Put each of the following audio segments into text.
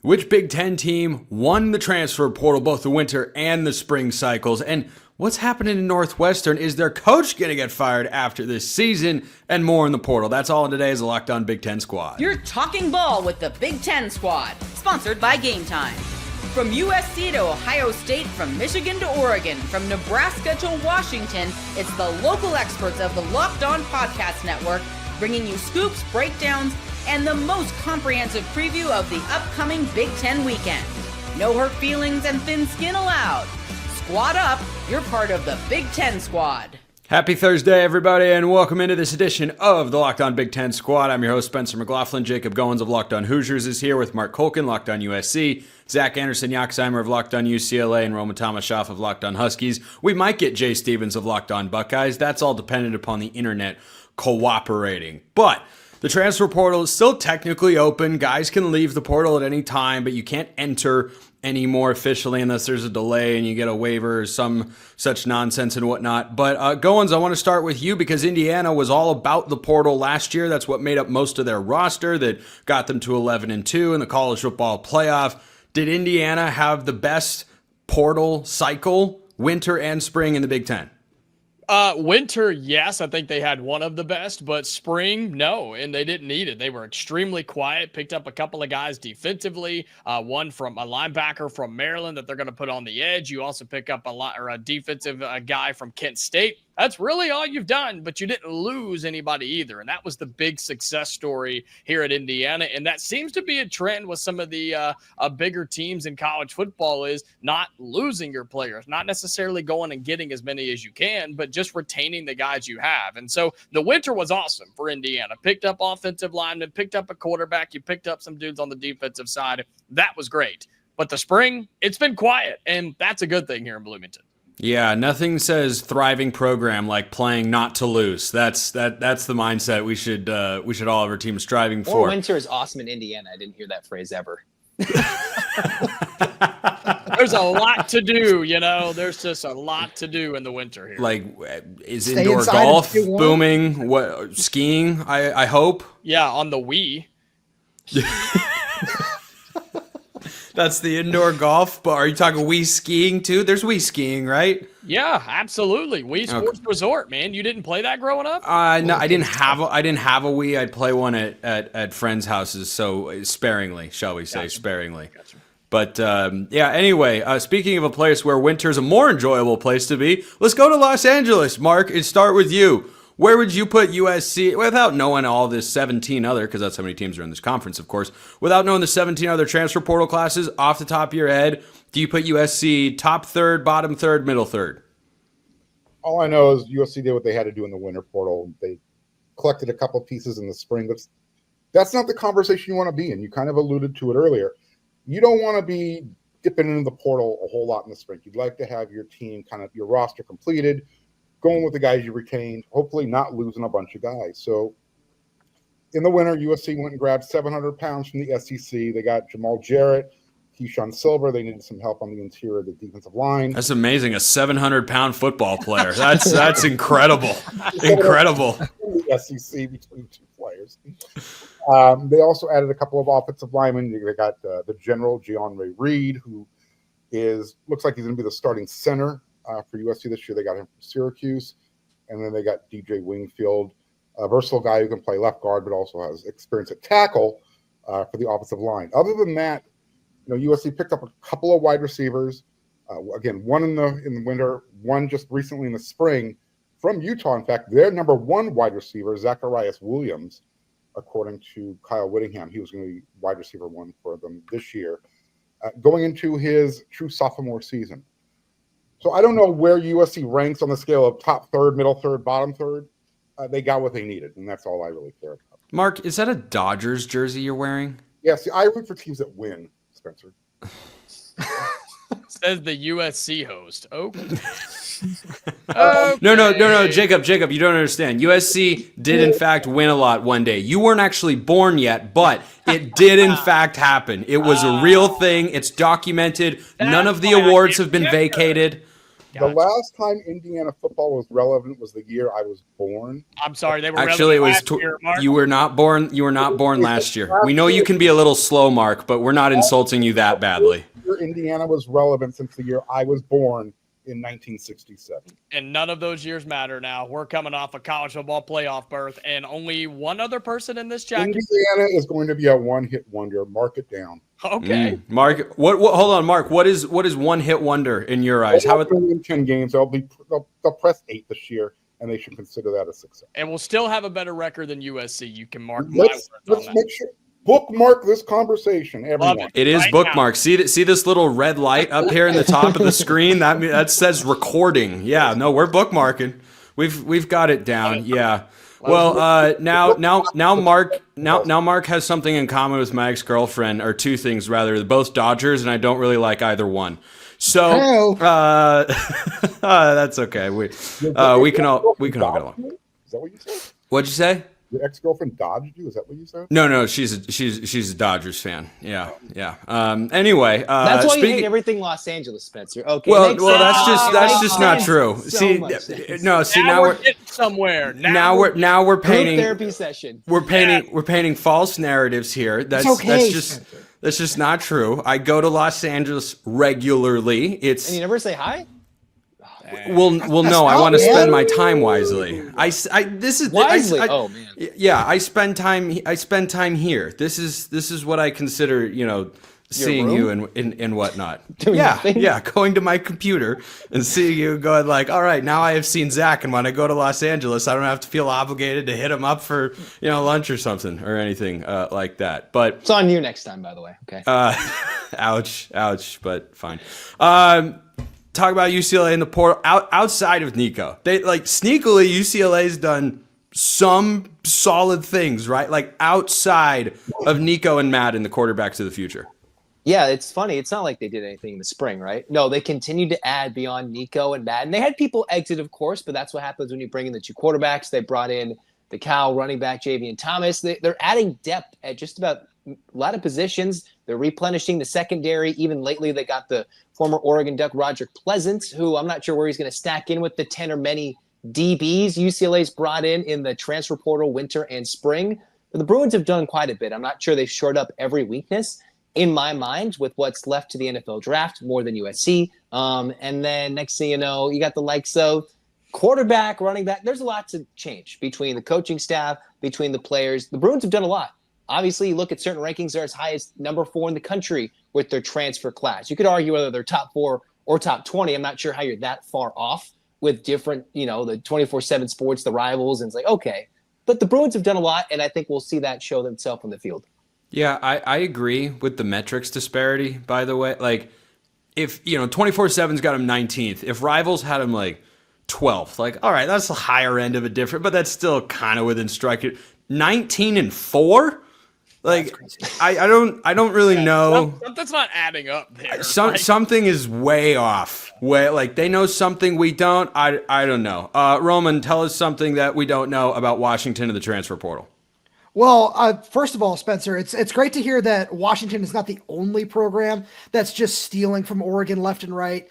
Which Big Ten team won the transfer portal, both the winter and the spring cycles? And what's happening in Northwestern? Is their coach going to get fired after this season? And more in the portal. That's all in today's Locked On Big Ten Squad. You're talking ball with the Big Ten Squad, sponsored by Game Time. From USC to Ohio State, from Michigan to Oregon, from Nebraska to Washington, it's the local experts of the Locked On Podcast Network bringing you scoops, breakdowns, and the most comprehensive preview of the upcoming Big Ten weekend. No hurt feelings and thin skin allowed. Squad up, you're part of the Big Ten Squad. Happy Thursday, everybody, and welcome into this edition of the Locked On Big Ten Squad. I'm your host, Spencer McLaughlin. Jacob Goins of Locked On Hoosiers is here with Mark Colkin, Locked On USC, Zach Anderson Yaxheimer of Locked On UCLA, and Roman Thomas-Schaaf of Locked On Huskies. We might get Jay Stevens of Locked On Buckeyes. That's all dependent upon the internet cooperating. But the transfer portal is still technically open. Guys can leave the portal at any time, but you can't enter anymore officially unless there's a delay and you get a waiver or some such nonsense and whatnot. But Goins, I want to start with you because Indiana was all about the portal last year. That's what made up most of their roster that got them to 11-2 in the college football playoff. Did Indiana have the best portal cycle, winter and spring, in the Big Ten? Winter, yes, I think they had one of the best, but spring, no, and they didn't need it. They were extremely quiet, picked up a couple of guys defensively, one from a linebacker from Maryland that they're going to put on the edge. You also pick up a defensive guy from Kent State. That's really all you've done, but you didn't lose anybody either, and that was the big success story here at Indiana, and that seems to be a trend with some of the bigger teams in college football is not losing your players, not necessarily going and getting as many as you can, but just retaining the guys you have. And so the winter was awesome for Indiana. Picked up offensive linemen, picked up a quarterback, you picked up some dudes on the defensive side. That was great. But the spring, it's been quiet, and that's a good thing here in Bloomington. Yeah, nothing says thriving program like playing not to lose. That's the mindset we should all have our team striving for. Winter is awesome in Indiana. I didn't hear that phrase ever. There's a lot to do, There's just a lot to do in the winter here. Like, is indoor golf booming? What, skiing? I hope. Yeah, on the Wii. That's the indoor golf, but are you talking Wii skiing too? There's Wii skiing, right? Yeah, absolutely. Wii Sports Resort, man. You didn't play that growing up? No, I didn't have a Wii. I'd play one at friends' houses, so sparingly, shall we say, sparingly. Gotcha. But anyway, speaking of a place where winter's a more enjoyable place to be, let's go to Los Angeles, Mark, and start with you. Where would you put USC, without knowing all the 17 other, because that's how many teams are in this conference, of course, without knowing the 17 other transfer portal classes off the top of your head, do you put USC top third, bottom third, middle third? All I know is USC did what they had to do in the winter portal. They collected a couple pieces in the spring. That's not the conversation you want to be in. You kind of alluded to it earlier. You don't want to be dipping into the portal a whole lot in the spring. You'd like to have your team your roster completed, going with the guys you retained, hopefully not losing a bunch of guys. So in the winter, USC went and grabbed 700 pounds from the SEC. They got Jamal Jarrett, Keyshawn Silver. They needed some help on the interior of the defensive line. That's amazing. A 700-pound football player. That's incredible. Incredible. The SEC between two players. They also added a couple of offensive linemen. They got the general, Jean-Ray Reed, who looks like he's going to be the starting center for USC this year. They got him from Syracuse. And then they got DJ Wingfield, a versatile guy who can play left guard, but also has experience at tackle for the offensive line. Other than that, USC picked up a couple of wide receivers. Again, one in the winter, one just recently in the spring from Utah. In fact, their number one wide receiver, Zacharias Williams, according to Kyle Whittingham, he was going to be wide receiver one for them this year, going into his true sophomore season. So I don't know where USC ranks on the scale of top third, middle third, bottom third. They got what they needed, and that's all I really care about. Mark, is that a Dodgers jersey you're wearing? Yeah, see, I root for teams that win, Spencer. Says the USC host. Oh. No, Jacob, you don't understand. USC did, in fact, win a lot one day. You weren't actually born yet, but it did, in fact, happen. It was a real thing. It's documented. None of the awards have been vacated. The last time Indiana football was relevant was the year I was born. I'm sorry, they were Actually, it was last year, Mark. you were not born. You were not born last year. We know you can be a little slow, Mark, but we're not insulting you that badly. Indiana was relevant since the year I was born in 1967. And none of those years matter now. We're coming off a college football playoff berth, and only one other person in this jacket. Indiana is going to be a one-hit wonder. Mark it down. Okay. Mark, what? Hold on, Mark. What is one hit wonder in your eyes? How would win 10 games? They'll press 8 this year, and they should consider that a success. And we'll still have a better record than USC. You can mark my words on Let's that. make sure. Bookmark this conversation, everyone. It is Right bookmarked. See this little red light up here in the top of the screen? That says recording. Yeah, no, we're bookmarking. We've got it down. Yeah. Well, now Mark has something in common with my ex-girlfriend, or two things rather. They're both Dodgers, and I don't really like either one. So that's okay. We can all get along. Is that what you said? What'd you say? Your ex-girlfriend dodged you? Is that what you said? No, she's a Dodgers fan. Yeah. Anyway, that's why you hate everything Los Angeles, Spencer. Okay. Well, that's just not true. Now we're getting somewhere. Now we're painting group therapy session. We're painting false narratives here. That's just not true. I go to Los Angeles regularly. And you never say hi? Well, no. I want to spend my time wisely. Wisely. Oh man. Yeah, I spend time here. This is what I consider, seeing you and whatnot. Going to my computer and seeing you, going like, all right, now I have seen Zach, and when I go to Los Angeles, I don't have to feel obligated to hit him up for lunch or something or anything like that. But it's on you next time, by the way. Okay. Ouch, but fine. Talk about UCLA in the portal outside of Nico. They sneakily UCLA's done some solid things, right? Like outside of Nico and Madden, the quarterbacks of the future. Yeah, it's funny. It's not like they did anything in the spring, right? No, they continued to add beyond Nico and Madden. They had people exit, of course, but that's what happens when you bring in the two quarterbacks. They brought in the Cal running back, Javian Thomas. They're adding depth at just about a lot of positions. They're replenishing the secondary. Even lately, they got the former Oregon Duck Roger Pleasant, who I'm not sure where he's going to stack in with the 10 or many DBs UCLA's brought in the transfer portal winter and spring. But the Bruins have done quite a bit. I'm not sure they've shored up every weakness in my mind with what's left to the NFL draft, more than USC. And then next thing you know, you got the likes of quarterback, running back. There's a lot to change between the coaching staff, between the players. The Bruins have done a lot. Obviously, you look at certain rankings, they're as high as number 4 in the country with their transfer class. You could argue whether they're top 4 or top 20. I'm not sure how you're that far off with different, the 24/7 sports, the rivals, and it's like, okay. But the Bruins have done a lot, and I think we'll see that show themselves on the field. Yeah, I agree with the metrics disparity, by the way. Like, if, 24/7's got him 19th. If Rivals had him, 12th, all right, that's the higher end of a difference, but that's still kind of within striking. 19-4? I don't really know. That's not adding up there. Something is way off. They know something we don't. I don't know. Roman, tell us something that we don't know about Washington and the transfer portal. Well, first of all, Spencer, it's great to hear that Washington is not the only program that's just stealing from Oregon left and right.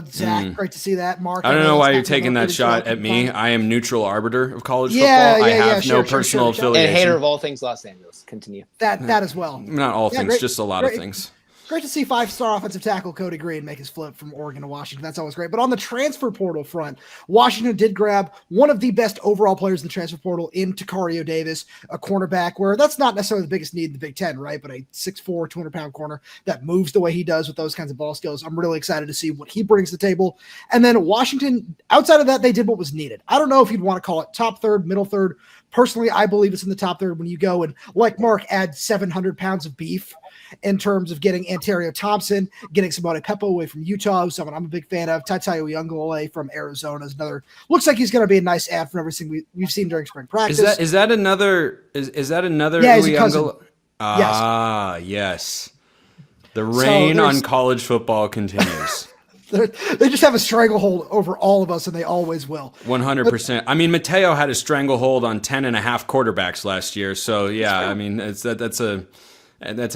Zach, great to see that. Mark, I don't know why you're taking that shot at me. I am neutral arbiter of college football. I have no personal affiliation. And hater of all things Los Angeles. Continue. That as well. Not all things, just a lot of things. Great to see 5-star offensive tackle Cody Green make his flip from Oregon to Washington. That's always great. But on the transfer portal front, Washington did grab one of the best overall players in the transfer portal in Takario Davis, a cornerback, where that's not necessarily the biggest need in the Big Ten, right? But a 6'4", 200-pound corner that moves the way he does with those kinds of ball skills. I'm really excited to see what he brings to the table. And then Washington, outside of that, they did what was needed. I don't know if you'd want to call it top third, middle third. Personally, I believe it's in the top third when you go and, like Mark, add 700 pounds of beef in terms of getting Antario Thompson, getting Simone Peppo away from Utah, someone I'm a big fan of. Tatayo Youngolele from Arizona is another. Looks like he's going to be a nice add from everything we've seen during spring practice. Is that another? Is that another? Yeah, he's a cousin. Yes. The reign on college football continues. They just have a stranglehold over all of us, and they always will. 100%. I mean, Mateo had a stranglehold on 10 and a half quarterbacks last year. So, yeah, I mean, that's an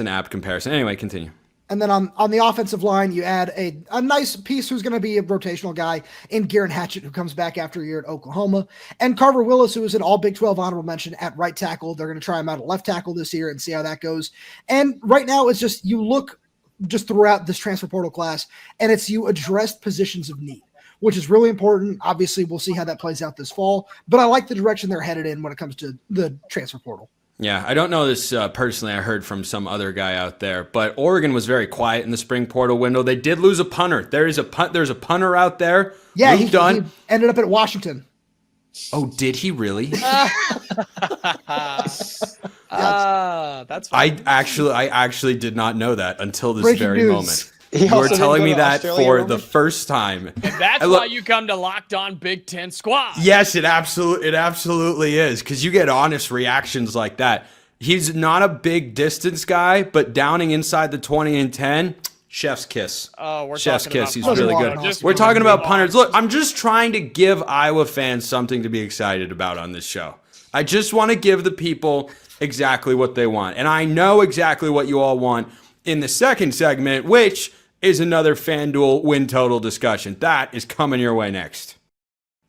apt comparison. Anyway, continue. And then on the offensive line, you add a nice piece who's going to be a rotational guy in Garen Hatchett, who comes back after a year at Oklahoma, and Carver Willis, who is an all Big 12 honorable mention at right tackle. They're going to try him out at left tackle this year and see how that goes. And right now, it's just you look just throughout this transfer portal class, and it's you addressed positions of need, which is really important. Obviously, we'll see how that plays out this fall, but I like the direction they're headed in when it comes to the transfer portal. Yeah, I don't know this personally. I heard from some other guy out there, but Oregon was very quiet in the spring portal window. They did lose a punter. There's a punter out there. Yeah, he ended up at Washington. Oh, did he really? That's fine. I actually did not know that until this Breaking very news. moment. He You were also didn't telling go me to that Australia, for Roman? the first time. And that's why you come to Locked On Big Ten Squad. Yes, it absolutely is, because you get honest reactions like that. He's not a big distance guy, but downing inside the 20 and 10, chef's kiss. Oh, we're Chef's talking kiss. He's about really punters. good. Just We're talking moving about punters. on. Look, I'm just trying to give Iowa fans something to be excited about on this show. I just want to give the people exactly what they want. And I know exactly what you all want in the second segment, which is another FanDuel win total discussion. That is coming your way next.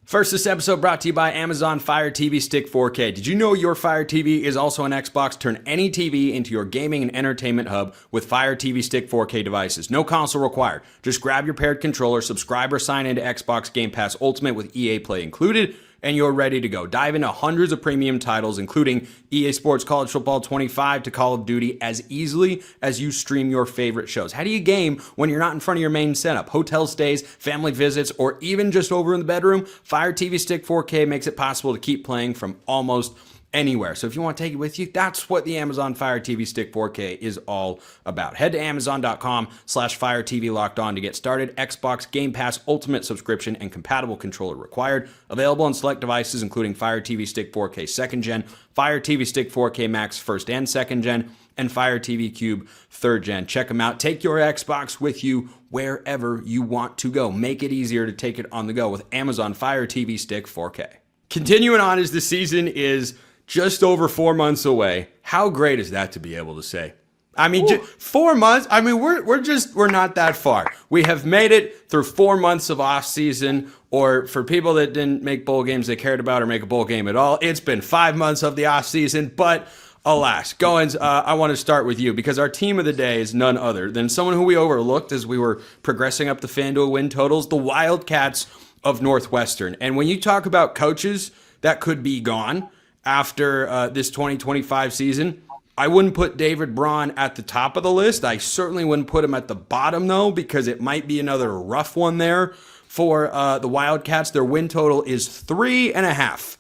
First, this episode brought to you by Amazon Fire TV Stick 4K. Did you know your Fire TV is also an Xbox? Turn any TV into your gaming and entertainment hub with Fire TV Stick 4K devices. No console required. Just grab your paired controller, subscribe or sign into Xbox Game Pass Ultimate with EA Play included, and you're ready to go. Dive into hundreds of premium titles, including EA Sports College Football 25 to Call of Duty, as easily as you stream your favorite shows. How do you game when you're not in front of your main setup? Hotel stays, family visits, or even just over in the bedroom? Fire TV Stick 4K makes it possible to keep playing from almost anywhere. So if you want to take it with you, that's what the Amazon Fire TV Stick 4K is all about. Head to Amazon.com/Fire TV Locked On to get started. Xbox Game Pass Ultimate subscription and compatible controller required. Available on select devices, including Fire TV Stick 4K 2nd Gen, Fire TV Stick 4K Max 1st and 2nd Gen, and Fire TV Cube 3rd Gen. Check them out. Take your Xbox with you wherever you want to go. Make it easier to take it on the go with Amazon Fire TV Stick 4K. Continuing on, as the season is just over 4 months away. How great is that to be able to say? I mean, 4 months. I mean, we're not that far. We have made it through 4 months of off season, or for people that didn't make bowl games they cared about or make a bowl game at all, it's been 5 months of the off season. But alas, Goins, I want to start with you because our team of the day is none other than someone who we overlooked as we were progressing up the FanDuel win totals, the Wildcats of Northwestern. And when you talk about coaches that could be gone after this 2025 season, I wouldn't put David Braun at the top of the list. I certainly wouldn't put him at the bottom, though, because it might be another rough one there for the Wildcats. Their win total is 3.5.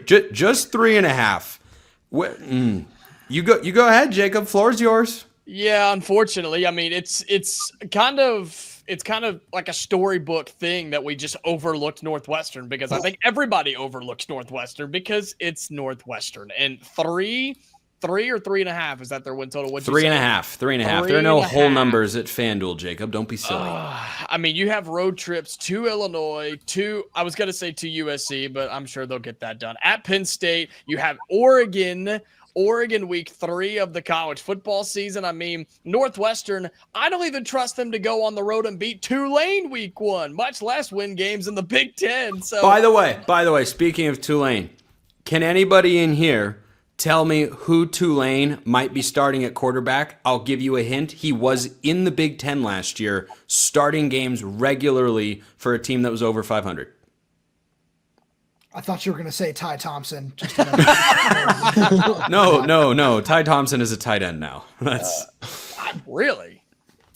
Just 3.5. You go ahead, Jacob. Floor's yours. Yeah, unfortunately. I mean, it's kind of like a storybook thing that we just overlooked Northwestern, because I think everybody overlooks Northwestern because it's Northwestern. And three or 3.5, is that their win total? 3.5. 3.5. There are no whole numbers at FanDuel, Jacob. Don't be silly. I mean, you have road trips to Illinois, I was going to say to USC, but I'm sure they'll get that done. At Penn State, you have Oregon week 3 of the college football season. I mean, Northwestern, I don't even trust them to go on the road and beat Tulane week 1, much less win games in the Big Ten. So, By the way, speaking of Tulane, can anybody in here tell me who Tulane might be starting at quarterback? I'll give you a hint. He was in the Big Ten last year, starting games regularly for a team that was over 500. I thought you were going to say Ty Thompson. Just No. Ty Thompson is a tight end now. That's really?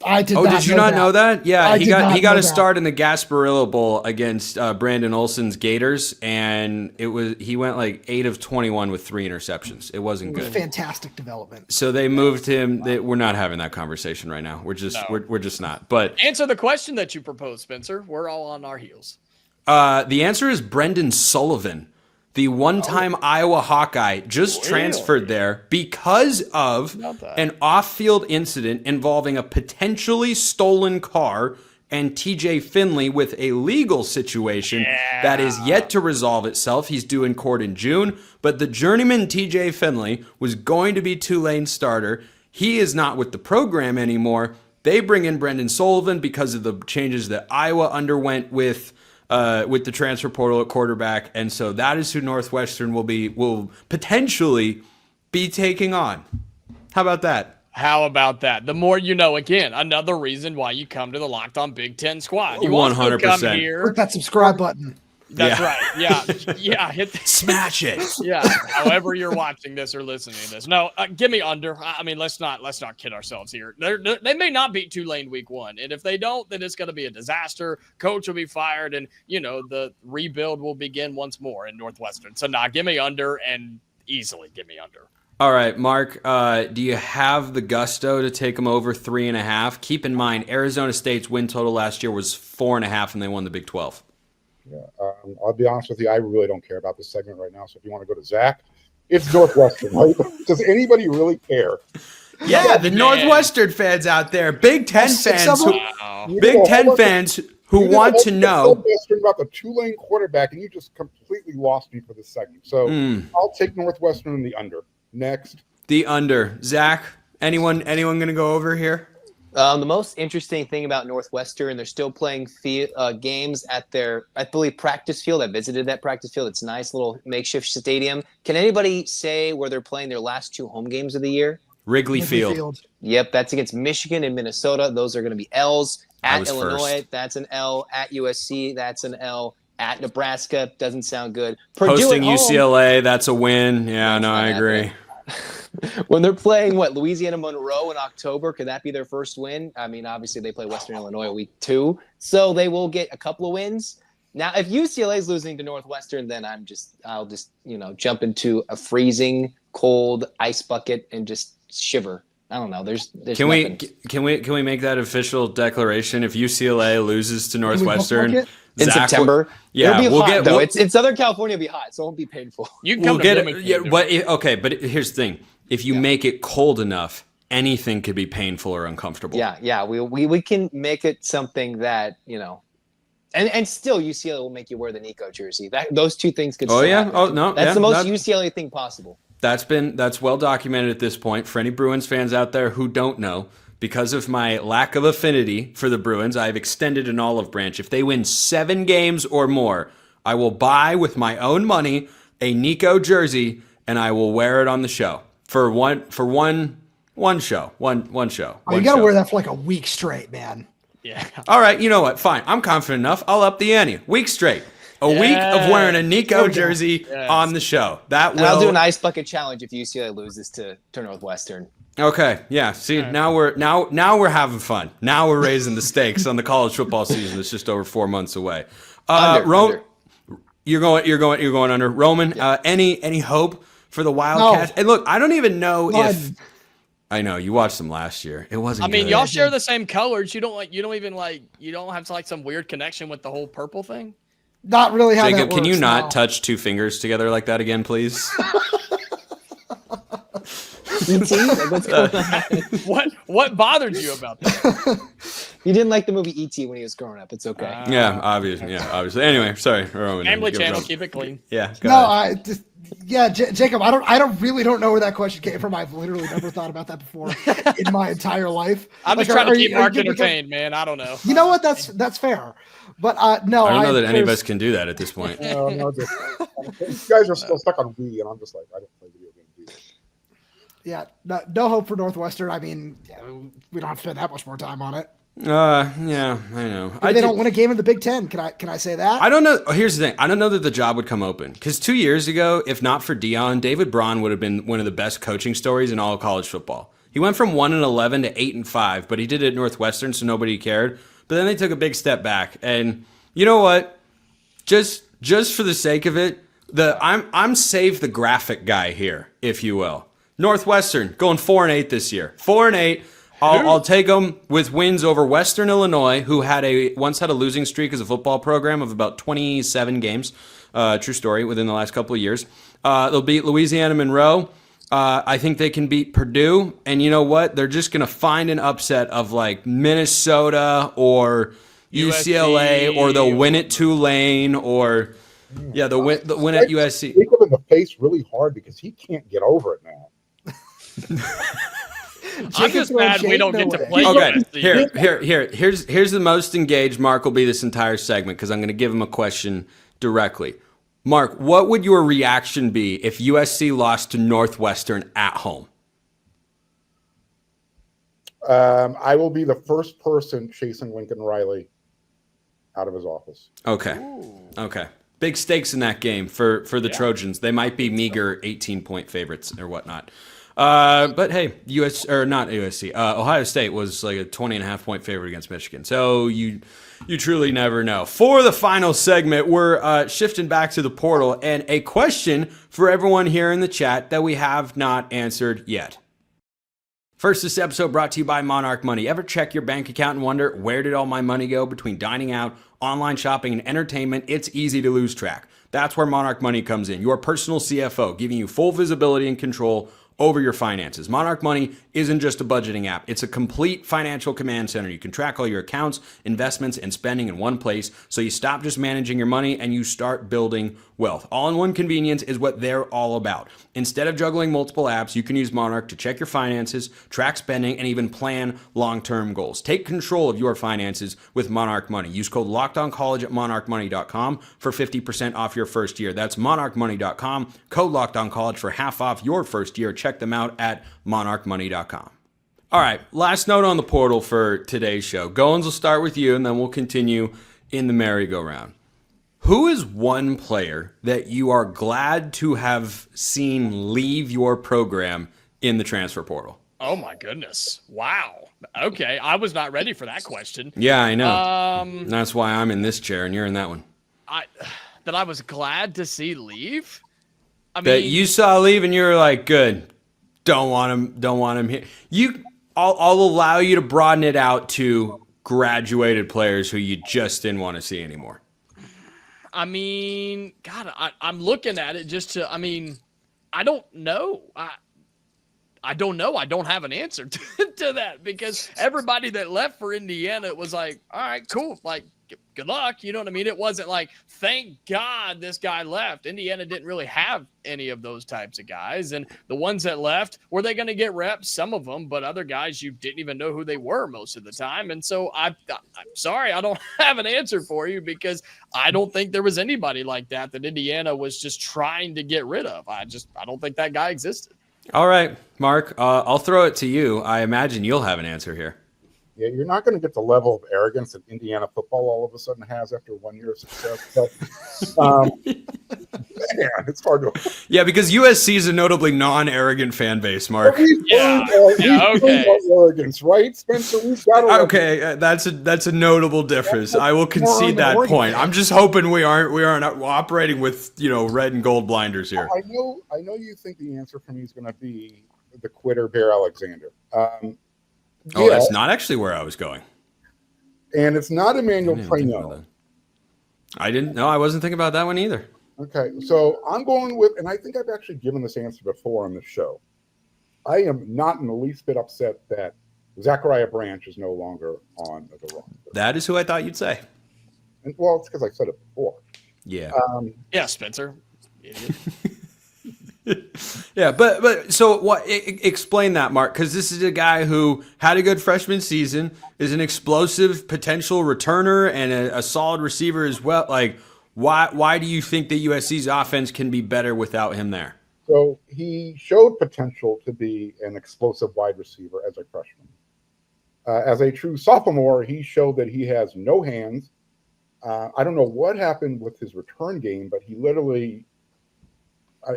I did. Did you not know that? Yeah, he got a that. start in the Gasparilla Bowl against Brandon Olson's Gators, and he went like 8 of 21 with 3 interceptions. It wasn't good. Fantastic development. So they moved him. We're not having that conversation right now. We're just not. But Answer the question that you proposed, Spencer. We're all on our heels. the answer is Brendan Sullivan. The one-time Iowa Hawkeye just transferred there because of an off-field incident involving a potentially stolen car and TJ Finley with a legal situation that is yet to resolve itself. He's due in court in June, but the journeyman TJ Finley was going to be Tulane's starter. He is not with the program anymore, They bring in Brendan Sullivan because of the changes that Iowa underwent with the transfer portal at quarterback, and so that is who Northwestern will potentially be taking on. How about that? How about that? The more you know. Again, another reason why you come to the Locked On Big Ten Squad. You 100%. come here. Click that subscribe button. That's right. Yeah. Hit Smash it. Yeah. However you're watching this or listening to this. No, give me under. I mean, let's not kid ourselves here. They may not beat Tulane week 1, and if they don't, then it's going to be a disaster. Coach will be fired, and the rebuild will begin once more in Northwestern. So give me under, and easily give me under. All right, Mark, do you have the gusto to take them over 3.5? Keep in mind, Arizona State's win total last year was 4.5, and they won the Big 12. Yeah, I'll be honest with you. I really don't care about this segment right now. So if you want to go to Zach, it's Northwestern, right? Does anybody really care? Yeah, the Northwestern fans out there, Big Ten fans, who want to know Northwestern about the Tulane quarterback, and you just completely lost me for this segment. So I'll take Northwestern in the under. Next, the under. Zach, anyone going to go over here? The most interesting thing about Northwestern, they're still playing games at their, I believe, practice field. I visited that practice field. It's a nice little makeshift stadium. Can anybody say where they're playing their last 2 home games of the year? Wrigley Field. Yep, that's against Michigan and Minnesota. Those are going to be L's. At Illinois, first. That's an L. At USC, that's an L. At Nebraska, doesn't sound good. Purdue Hosting at home, UCLA, that's a win. Yeah, no, I agree. When they're playing, Louisiana Monroe in October, could that be their first win? I mean, obviously they play Western Illinois week 2, so they will get a couple of wins. Now, if UCLA is losing to Northwestern, then I'll just jump into a freezing cold ice bucket and just shiver. I don't know. There's can nothing. we make that official declaration? If UCLA loses to Northwestern in September, yeah, it'll be hot, though. It's in Southern California, it'll be hot, so it won't be painful. You can come to Bloomington. But here's the thing: if you make it cold enough, anything could be painful or uncomfortable. Yeah. We can make it something that and still UCLA will make you wear the Nico jersey. Those two things could. Happen. That's the most UCLA thing possible. That's well documented at this point. For any Bruins fans out there who don't know, because of my lack of affinity for the Bruins, I've extended an olive branch. If they win 7 games or more, I will buy with my own money a Nico jersey and I will wear it on the show for one show. You got to wear that for like a week straight, man. Yeah. All right, you know what? Fine. I'm confident enough. I'll up the ante. Week straight. A week of wearing a Nico jersey on the show. I'll do an ice bucket challenge if UCLA loses to Northwestern. Okay, yeah. See, now we're having fun. Now we're raising the stakes on the college football season. It's just over 4 months away. Under. You're going under. Roman, any hope for the Wildcats? No. And look, I don't even know None. if I know you watched them last year. It wasn't. I mean, good. y'all share the same colors. You don't have some weird connection with the whole purple thing. Not really how Jacob, that works. can you not no. touch 2 fingers together like that again, please? What's going on? What bothered you about that? You didn't like the movie E.T. when he was growing up. It's okay. Yeah, obviously. Anyway, sorry, Roman. Family channel, keep it clean. Yeah. Jacob, I don't know where that question came from. I've literally never thought about that before in my entire life. I'm just trying to keep Mark entertained, man. I don't know. You know what? That's fair. But no, I don't know that any of us can do that at this point. No, you guys are still stuck on Wii, and I'm just like, I don't play video games. Yeah, no hope for Northwestern. I mean, we don't have to spend that much more time on it. Yeah, I know. They don't win a game in the Big Ten. Can I say that? I don't know. Here's the thing. I don't know that the job would come open because 2 years ago, if not for Dion, David Braun would have been one of the best coaching stories in all of college football. He went from 1-11 to 8-5, but he did it at Northwestern, so nobody cared. But then they took a big step back, and you know what? Just for the sake of it, I'm save the graphic guy here, if you will. Northwestern going 4-8 this year. 4-8. I'll take them with wins over Western Illinois, who once had a losing streak as a football program of about 27 games. True story, within the last couple of years. They'll beat Louisiana Monroe. I think they can beat Purdue. And you know what? They're just going to find an upset of like Minnesota or UCLA, or they'll win at Tulane, or they'll win at USC. Kick him in the face really hard because he can't get over it now. I'm just mad we don't get to play Okay, USC. here's the most engaged Mark will be this entire segment because I'm going to give him a question directly. Mark, what would your reaction be if USC lost to Northwestern at home? I will be the first person chasing Lincoln Riley out of his office. Okay. Okay. Big stakes in that game for the Trojans. They might be meager 18-point favorites or whatnot. But hey, Ohio State was like a 20.5-point favorite against Michigan. So you truly never know. For the final segment, we're shifting back to the portal and a question for everyone here in the chat that we have not answered yet. First, this episode brought to you by Monarch Money. Ever check your bank account and wonder, where did all my money go between dining out, online shopping, and entertainment? It's easy to lose track. That's where Monarch Money comes in, your personal CFO, giving you full visibility and control over your finances. Monarch Money isn't just a budgeting app. It's a complete financial command center. You can track all your accounts, investments, and spending in one place, so you stop just managing your money and you start building wealth. All-in-one convenience is what they're all about. Instead of juggling multiple apps, you can use Monarch to check your finances, track spending, and even plan long-term goals. Take control of your finances with Monarch Money. Use code LOCKEDONCollege at monarchmoney.com for 50% off your first year. That's monarchmoney.com. Code LOCKEDONCollege for half off your first year. Check them out at monarchmoney.com. All right, last note on the portal for today's show. Goins, will start with you, and then we'll continue in the merry-go-round. Who is one player that you are glad to have seen leave your program in the transfer portal? Oh my goodness! Wow. Okay, I was not ready for that question. Yeah, I know. That's why I'm in this chair and you're in that one. That I was glad to see leave. That you saw leave and you were like, good. Don't want him here. I'll allow you to broaden it out to graduated players who you just didn't want to see anymore. I mean, God, I'm looking at it just to, I don't know. I don't know. I don't have an answer to that because everybody that left for Indiana was like, all right, cool. Like, good luck. You know what I mean? It wasn't like, thank God this guy left. Indiana didn't really have any of those types of guys. And the ones that left, were they going to get reps? Some of them, but other guys, you didn't even know who they were most of the time. And so I'm sorry, I don't have an answer for you because I don't think there was anybody like that Indiana was just trying to get rid of. I don't think that guy existed. All right, Mark, I'll throw it to you. I imagine you'll have an answer here. Yeah, you're not going to get the level of arrogance that Indiana football all of a sudden has after 1 year of success. But, man, it's hard to. Yeah, because USC is a notably non-arrogant fan base, Mark. Okay. Arrogance, right, Spencer? We've got okay, that's a notable difference. I will concede that point. I'm just hoping we aren't operating with red and gold blinders here. I know you think the answer for me is going to be the quitter Bear Alexander. That's not actually where I was going. And it's not Emmanuel Prano. I wasn't thinking about that one either. Okay, so I'm going with, and I think I've actually given this answer before on the show. I am not in the least bit upset that Zachariah Branch is no longer on the roster. That is who I thought you'd say. And, well, it's because I said it before. Yeah. Yeah, Spencer. Yeah, but so what? Explain that, Mark, because this is a guy who had a good freshman season, is an explosive potential returner, and a solid receiver as well. Like, why do you think that USC's offense can be better without him there? So he showed potential to be an explosive wide receiver as a freshman. As a true sophomore, he showed that he has no hands. I don't know what happened with his return game, but he literally.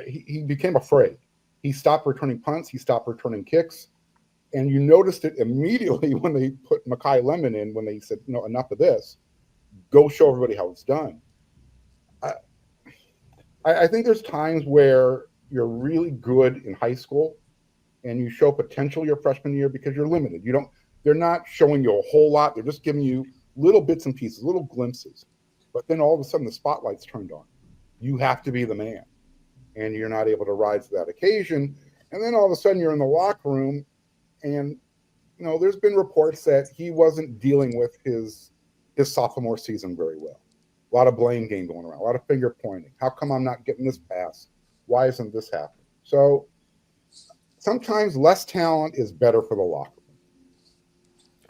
He became afraid. He stopped returning punts. He stopped returning kicks. And you noticed it immediately when they put Mekhi Lemon in, when they said, no, enough of this. Go show everybody how it's done. I think there's times where you're really good in high school and you show potential your freshman year because you're limited. They're not showing you a whole lot. They're just giving you little bits and pieces, little glimpses. But then all of a sudden the spotlight's turned on. You have to be the man. And you're not able to rise to that occasion. And then all of a sudden you're in the locker room and, there's been reports that he wasn't dealing with his sophomore season very well. A lot of blame game going around, a lot of finger pointing. How come I'm not getting this pass? Why isn't this happening? So sometimes less talent is better for the locker room.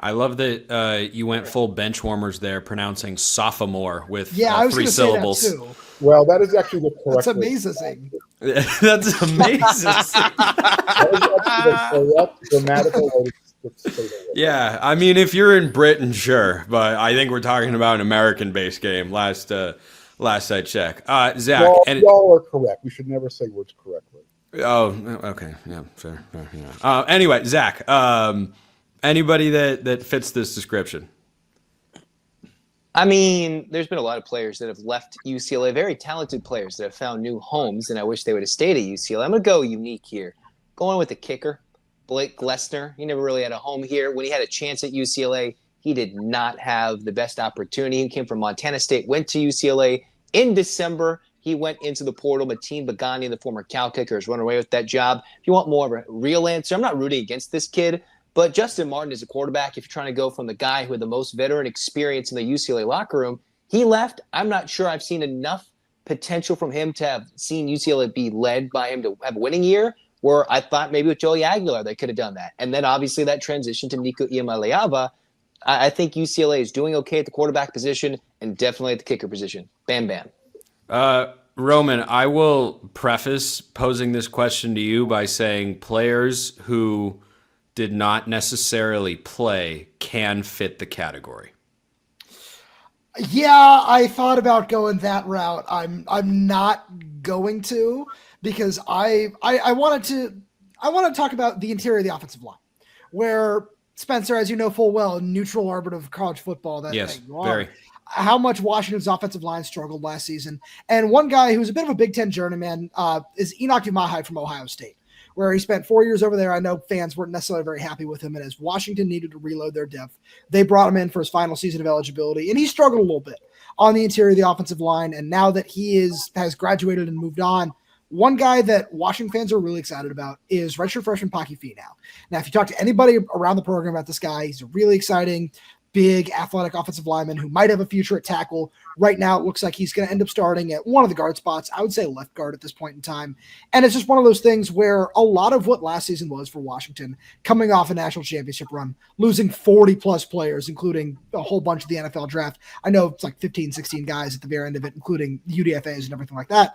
I love that you went full bench warmers there, pronouncing sophomore with I was 3 gonna syllables. Say that too. Well, that is actually the correct. That's amazing. That's amazing. That is actually the correct grammatical way to say that. Yeah, I mean, if you're in Britain, sure, but I think we're talking about an American-based game. Last I checked, Zach. Y'all are correct. We should never say words correctly. Oh, okay, yeah, fair. Yeah. Anyway, Zach. Anybody that fits this description? I mean, there's been a lot of players that have left UCLA, very talented players that have found new homes, and I wish they would have stayed at UCLA. I'm going to go unique here. Going with the kicker, Blake Glessner. He never really had a home here. When he had a chance at UCLA, he did not have the best opportunity. He came from Montana State, went to UCLA in December. He went into the portal. Mateen Bagani, the former Cal kicker, has run away with that job. If you want more of a real answer, I'm not rooting against this kid, but Justin Martin is a quarterback. If you're trying to go from the guy who had the most veteran experience in the UCLA locker room, he left. I'm not sure I've seen enough potential from him to have seen UCLA be led by him to have a winning year, where I thought maybe with Joey Aguilar they could have done that. And then obviously that transition to Nico Iamaleava. I think UCLA is doing okay at the quarterback position and definitely at the kicker position. Bam, bam. Roman, I will preface posing this question to you by saying players who did not necessarily play can fit the category. Yeah, I thought about going that route. I'm not going to, because I wanted to talk about the interior of the offensive line, where Spencer, as you know full well, neutral arbiter of college football that you are. Very. How much Washington's offensive line struggled last season. And one guy who's a bit of a Big Ten journeyman is Enoch Umahai from Ohio State, where he spent 4 years over there. I know fans weren't necessarily very happy with him, and as Washington needed to reload their depth, they brought him in for his final season of eligibility, and he struggled a little bit on the interior of the offensive line. And now that he has graduated and moved on, one guy that Washington fans are really excited about is redshirt freshman Paki Finau. Now, if you talk to anybody around the program about this guy, he's a really exciting, big, athletic offensive lineman who might have a future at tackle. Right now, it looks like he's going to end up starting at one of the guard spots. I would say left guard at this point in time. And it's just one of those things where a lot of what last season was for Washington, coming off a national championship run, losing 40-plus players, including a whole bunch of the NFL draft. I know it's like 15, 16 guys at the very end of it, including UDFAs and everything like that.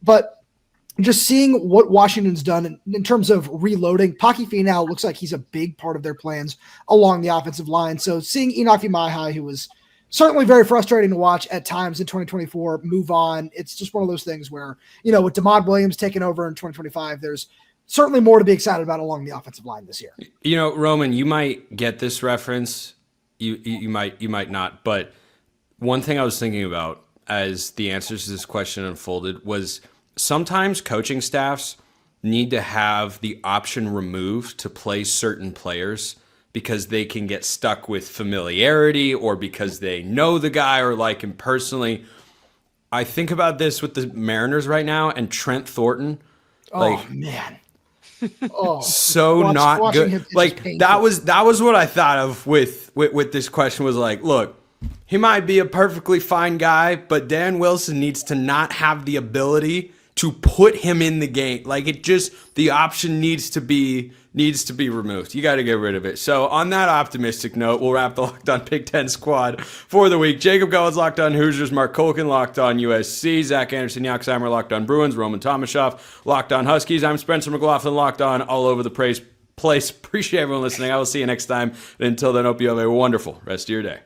But just seeing what Washington's done in terms of reloading, Paki Finau looks like he's a big part of their plans along the offensive line. So seeing Enoch Umahai, who was certainly very frustrating to watch at times in 2024, move on, it's just one of those things where, with DeMond Williams taking over in 2025, there's certainly more to be excited about along the offensive line this year. Roman, you might get this reference. You might not. But one thing I was thinking about as the answers to this question unfolded was sometimes coaching staffs need to have the option removed to play certain players because they can get stuck with familiarity or because they know the guy or like him personally. I think about this with the Mariners right now and Trent Thornton. Oh, man. So not good. Like that was what I thought of with this question was like, look, he might be a perfectly fine guy, but Dan Wilson needs to not have the ability to put him in the game. Like the option needs to be removed. You got to get rid of it. So on that optimistic note, we'll wrap the Locked On Big Ten squad for the week. Jacob Goins, Locked On Hoosiers. Mark Colkin, Locked On USC. Zach Anderson, Yoxheimer, Locked On Bruins. Roman Tomashoff, Locked On Huskies. I'm Spencer McLaughlin, Locked On all over the place. Appreciate everyone listening. I will see you next time. And until then, hope you have a wonderful rest of your day.